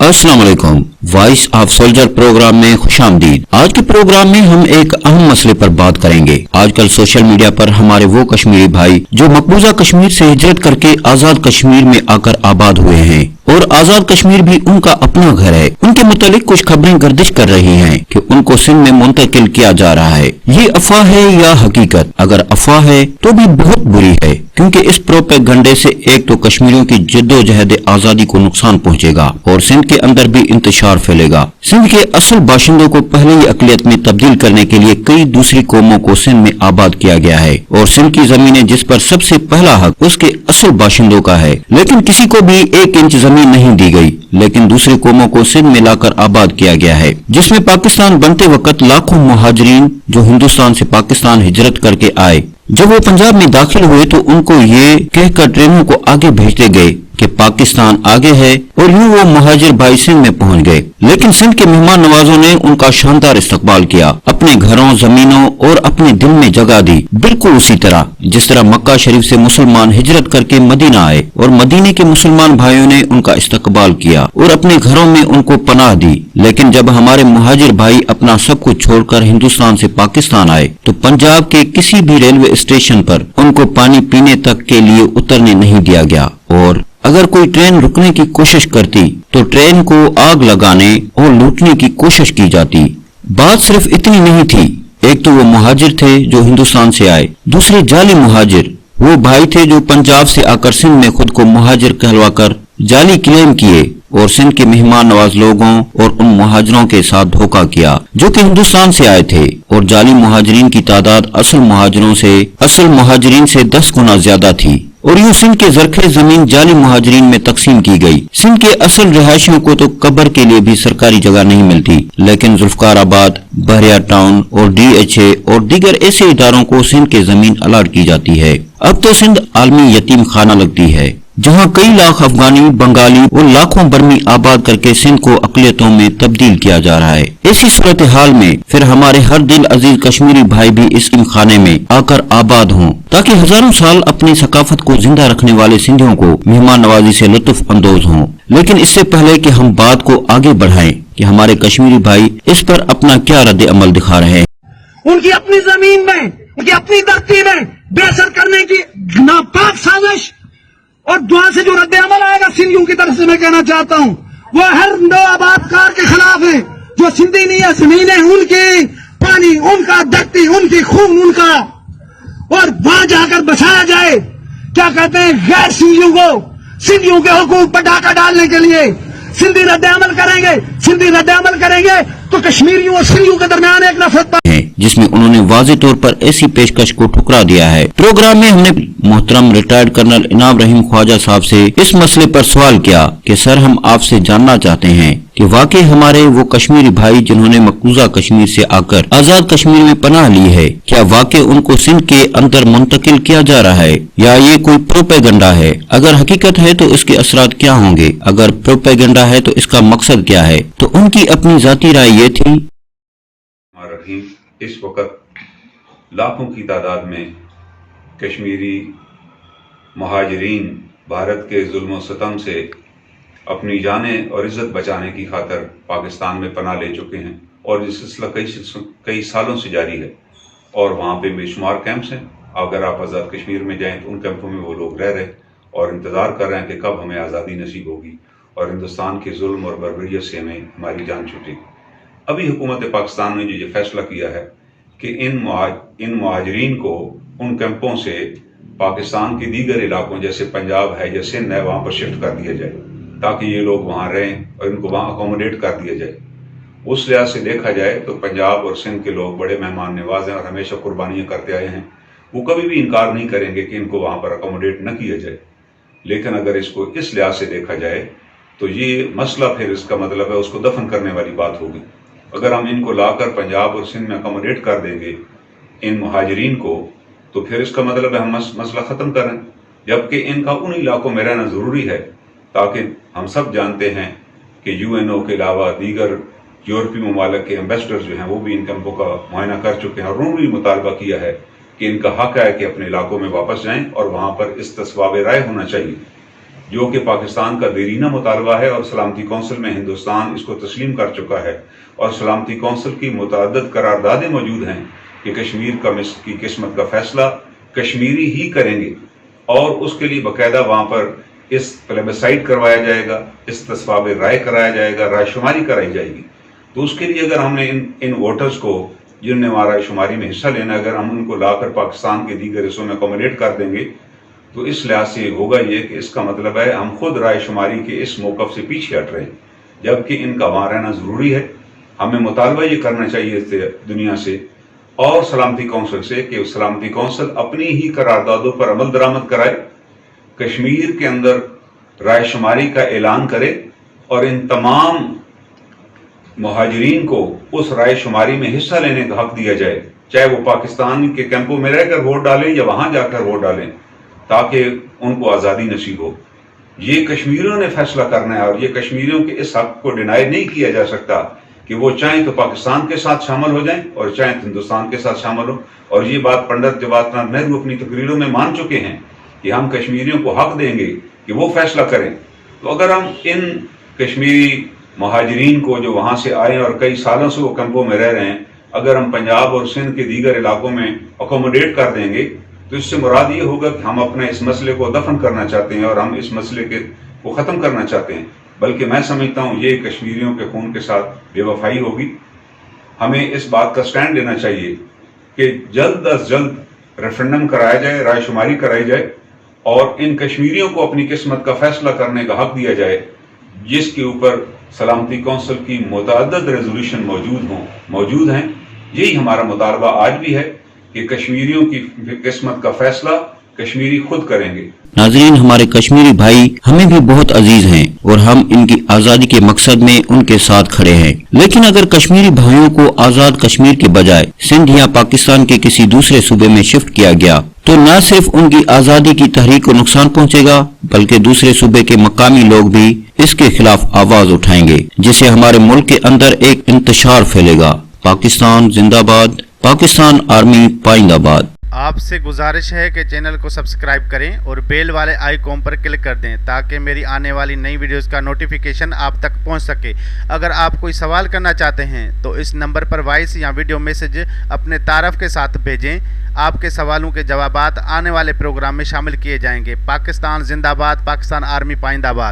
अस्सलाम वालेकुम। Voice of soldier programme में खुशामदीद। आज के प्रोग्राम में हम एक अहम मसले पर बात करेंगे। आजकल सोशल मीडिया पर हमारे वो कश्मीरी भाई जो मकबूजा कश्मीर से हिजरत करके आजाद कश्मीर में आकर आबाद हुए हैं और आजाद कश्मीर भी उनका अपना घर है, उनके मुतालिक कुछ खबरें गर्दिश कर रही हैं कि उनको सिंध में मुंतकिल किया जा रहा है। ये अफवाह है या हकीकत? अगर अफवाह है तो भी बहुत बुरी है, क्योंकि इस प्रोपेगंडे से एक तो कश्मीरियों की जद्दोजहद आजादी को नुकसान पहुंचेगा और सिंध के अंदर भी इंतशार फैलेगा। सिंध के असल बाशिंदों को पहले ही अकलियत में तब्दील करने के लिए कई दूसरी कौमों को सिंध में आबाद किया गया है और सिंध की जमीनें जिस पर सबसे पहला हक उसके असल बाशिंदों का है, लेकिन किसी को भी 1 इंच जमीन नहीं दी गई, लेकिन दूसरी कौमों को सिंध में लाकर आबाद किया गया है, जिसमें पाकिस्तान बनते वक्त लाखों मुहाजिरीन जो हिंदुस्तान से पाकिस्तान हिजरत करके आए, जब वो पंजाब में दाखिल हुए तो उनको ये कहकर ट्रेनों को आगे भेजते गए कि पाकिस्तान आगे है, और यूं वो मुहाजिर भाई सिंध में पहुंच गए। लेकिन सिंध के मेहमान नवाजों ने उनका शानदार इस्तकबाल किया, अपने घरों, जमीनों और अपने दिल में जगह दी, बिल्कुल उसी तरह जिस तरह मक्का शरीफ से मुसलमान हिजरत करके मदीना आए और मदीने के मुसलमान भाइयों ने उनका इस्तकबाल किया और अपने घरों में उनको पनाह दी। लेकिन जब हमारे मुहाजिर भाई अपना सब कुछ छोड़कर हिंदुस्तान से पाकिस्तान आए तो पंजाब के किसी भी रेलवे स्टेशन पर उनको पानी पीने तक के लिए उतरने नहीं दिया गया, और अगर कोई ट्रेन रुकने की कोशिश करती तो ट्रेन को आग लगाने और लूटने की कोशिश की जाती। बात सिर्फ इतनी नहीं थी, एक तो वो मुहाजिर थे जो हिंदुस्तान से आए, दूसरे जाली मुहाजिर वो भाई थे जो पंजाब से आकर सिंध में खुद को मुहाजिर कहलवाकर जाली क्लेम किए और सिंध के मेहमान नवाज लोगों और उन मुहाजिरों के साथ धोखा किया जो कि हिंदुस्तान से आए थे। और जाली मुहाजिरीन की तादाद असल मुहाजिरीन से 10 गुना ज्यादा थी, और यूं सिंध के जरखे जमीन जाली मुहाजिरीन में तकसीम की गई। सिंध के असल रिहायशियों को तो कब्र के लिए भी सरकारी जगह नहीं मिलती, लेकिन जुल्फकार आबाद, बहरिया टाउन और DHA और दीगर ऐसे इदारों को सिंध के जमीन अलाट की जाती है। अब तो सिंध आलमी यतीम खाना लगती है, जहां कई लाख अफगानी, बंगाली और लाखों बर्मी आबाद करके सिंध को अकलियतों में तब्दील किया जा रहा है। ऐसी सूरत हाल में फिर हमारे हर दिल अजीज कश्मीरी भाई भी इस खाने में आकर आबाद हों, ताकि हजारों साल अपनी सकाफत को जिंदा रखने वाले सिंधियों को मेहमान नवाजी से लुत्फ अंदोज हों। लेकिन इससे पहले कि हम बात को आगे बढ़ाएं कि हमारे कश्मीरी भाई इस पर अपना क्या रद्द अमल दिखा रहे हैं। उनकी अपनी जमीन में, उनकी अपनी धरती में बेअसर करने की नापाक साजिश और दुआ से जो रद्द अमल आएगा सिंधियों की तरफ से मैं कहना चाहता हूँ, वो हर नौ आबादकार के खिलाफ है। जो सिंधी नहीं है, जमीन है उनकी, पानी उनका, धरती उनकी, खून उनका, और वहां जाकर बसाया जाए। क्या कहते हैं, गैर सिंधियों के हुकूक पर डाका डालने के लिए सिंधी रद्द अमल करेंगे तो कश्मीरियों और सिंधियों के दरमियान एक नफरत है, जिसमें उन्होंने वाज़ेह तौर पर ऐसी पेशकश को ठुकरा दिया है। प्रोग्राम में हमने मोहतरम रिटायर्ड कर्नल इनाम रहीम ख्वाजा साहब से इस मसले पर सवाल किया कि सर, हम आपसे जानना चाहते हैं कि वाकई हमारे वो कश्मीरी भाई जिन्होंने मकबूजा कश्मीर से आकर आजाद कश्मीर में पनाह ली है, क्या वाकई उनको सिंध के अंदर मुंतकिल किया जा रहा है या ये कोई प्रोपेगेंडा है? अगर हकीकत है तो इसके असरात क्या होंगे? अगर प्रोपेगेंडा है तो इसका मकसद क्या है? तो उनकी अपनी जाती राय ये थी। इस वक्त लाखों की तादाद में कश्मीरी मुहाजिरीन भारत के जुल्म सितम से अपनी जानें और इज्जत बचाने की खातिर पाकिस्तान में पनाह ले चुके हैं, और ये सिलसिला कई सालों से जारी है। और वहाँ पे बेशुमार कैंप्स हैं। अगर आप आज़ाद कश्मीर में जाएं तो उन कैंपों में वो लोग रह रहे और इंतज़ार कर रहे हैं कि कब हमें आज़ादी नसीब होगी और हिंदुस्तान के जुल्म और बर्बरियत से हमें हमारी जान छूटेगी। अभी हुकूमत पाकिस्तान ने जो ये फैसला किया है कि इन मुहाजिरीन को उन कैंपों से पाकिस्तान के दीगर इलाकों जैसे पंजाब है या सिंध है वहाँ पर शिफ्ट कर दिया जाए, ताकि ये लोग वहाँ रहें और इनको वहाँ अकोमोडेट कर दिया जाए। उस लिहाज से देखा जाए तो पंजाब और सिंध के लोग बड़े मेहमान नवाज हैं और हमेशा कुर्बानियाँ करते आए हैं। वो कभी भी इनकार नहीं करेंगे कि इनको वहाँ पर अकोमोडेट न किया जाए। लेकिन अगर इसको इस लिहाज से देखा जाए तो ये मसला फिर इसका मतलब है उसको दफन करने वाली बात होगी। अगर हम इनको लाकर पंजाब और सिंध में अकोमोडेट कर देंगे इन मुहाजिरीन को, तो फिर इसका मतलब है हम मसला ख़त्म करें, जबकि इनका उन इलाकों में रहना ज़रूरी है, ताकि हम सब जानते हैं कि UNO के अलावा दीगर यूरोपीय ममालिक के एम्बेसडर जो हैं वो भी इन कैंपों का मुआयना कर चुके हैं और उन्होंने भी मुतालबा किया है कि इनका हक है कि अपने इलाकों में वापस जाएं और वहाँ पर इस्तिस्वाब राय होना चाहिए। जो कि पाकिस्तान का देरीना मुतालबा है और सलामती कौंसिल में हिंदुस्तान इसको तस्लीम कर चुका है और सलामती कौंसिल की मुतअद्दिद करारदादें मौजूद हैं कि कश्मीर की किस्मत का फैसला कश्मीरी ही करेंगे और उसके लिए बाकायदा वहाँ पर इस प्लेबिसाइट करवाया जाएगा, इस्तिस्वाब राय कराया जाएगा, रायशुमारी कराई जाएगी। तो उसके लिए अगर हमने इन वोटर्स को जिनने वहाँ रायशुमारी में हिस्सा लेना, अगर हम उनको लाकर पाकिस्तान के दीगर हिस्सों में अकोमोडेट कर देंगे तो इस लिहाज से होगा ये कि इसका मतलब है हम खुद रायशुमारी के इस मौक़िफ़ से पीछे हट रहे हैं, जबकि इनका वहाँ रहना ज़रूरी है। हमें मुतालबा ये करना चाहिए दुनिया से और सलामती कौंसिल से कि सलामती कौंसिल अपनी ही करारदादों पर अमल दरामद कराए, कश्मीर के अंदर रायशुमारी का ऐलान करे और इन तमाम मुहाजिरीन को उस रायशुमारी में हिस्सा लेने का हक दिया जाए, चाहे वो पाकिस्तान के कैंपों में रहकर वोट डालें या वहां जाकर वोट डालें, ताकि उनको आज़ादी नसीब हो। ये कश्मीरियों ने फैसला करना है और ये कश्मीरियों के इस हक को डिनाई नहीं किया जा सकता कि वो चाहें तो पाकिस्तान के साथ शामिल हो जाएं और चाहें तो हिंदुस्तान के साथ शामिल हो। और ये बात पंडित जवाहरलाल नेहरू अपनी तकरीरों में मान चुके हैं कि हम कश्मीरियों को हक देंगे कि वो फैसला करें। तो अगर हम इन कश्मीरी मुहाजिरीन को जो वहाँ से आए और कई सालों से वो कैंपों में रह रहे हैं, अगर हम पंजाब और सिंध के दीगर इलाकों में अकोमोडेट कर देंगे तो इससे मुराद ये होगा कि हम अपने इस मसले को दफन करना चाहते हैं और हम इस मसले को ख़त्म करना चाहते हैं। बल्कि मैं समझता हूँ ये कश्मीरियों के खून के साथ बेवफाई होगी। हमें इस बात का स्टैंड लेना चाहिए कि जल्द अज जल्द रेफरेंडम कराया जाए, रायशुमारी कराई जाए और इन कश्मीरियों को अपनी किस्मत का फैसला करने का हक दिया जाए, जिसके ऊपर सलामती कौंसिल की मुतअद्दिद रेजोल्यूशन मौजूद हैं। यही हमारा मुतालबा आज भी है कि कश्मीरियों की किस्मत का फैसला कश्मीरी खुद करेंगे। नाजरीन, हमारे कश्मीरी भाई हमें भी बहुत अजीज हैं और हम इनकी आज़ादी के मकसद में उनके साथ खड़े हैं। लेकिन अगर कश्मीरी भाइयों को आज़ाद कश्मीर के बजाय सिंध या पाकिस्तान के किसी दूसरे सूबे में शिफ्ट किया गया तो न सिर्फ उनकी आज़ादी की तहरीक को नुकसान पहुंचेगा, बल्कि दूसरे सूबे के मकामी लोग भी इसके खिलाफ आवाज उठाएंगे, जिससे हमारे मुल्क के अंदर एक इंतशार फैलेगा। पाकिस्तान जिंदाबाद, पाकिस्तान आर्मी पाइंदाबाद। आपसे गुजारिश है कि चैनल को सब्सक्राइब करें और बेल वाले आइकॉन पर क्लिक कर दें ताकि मेरी आने वाली नई वीडियोस का नोटिफिकेशन आप तक पहुंच सके। अगर आप कोई सवाल करना चाहते हैं तो इस नंबर पर वॉइस या वीडियो मैसेज अपने तारफ़ के साथ भेजें। आपके सवालों के जवाबात आने वाले प्रोग्राम में शामिल किए जाएंगे। पाकिस्तान जिंदाबाद, पाकिस्तान आर्मी पाइंदाबाद।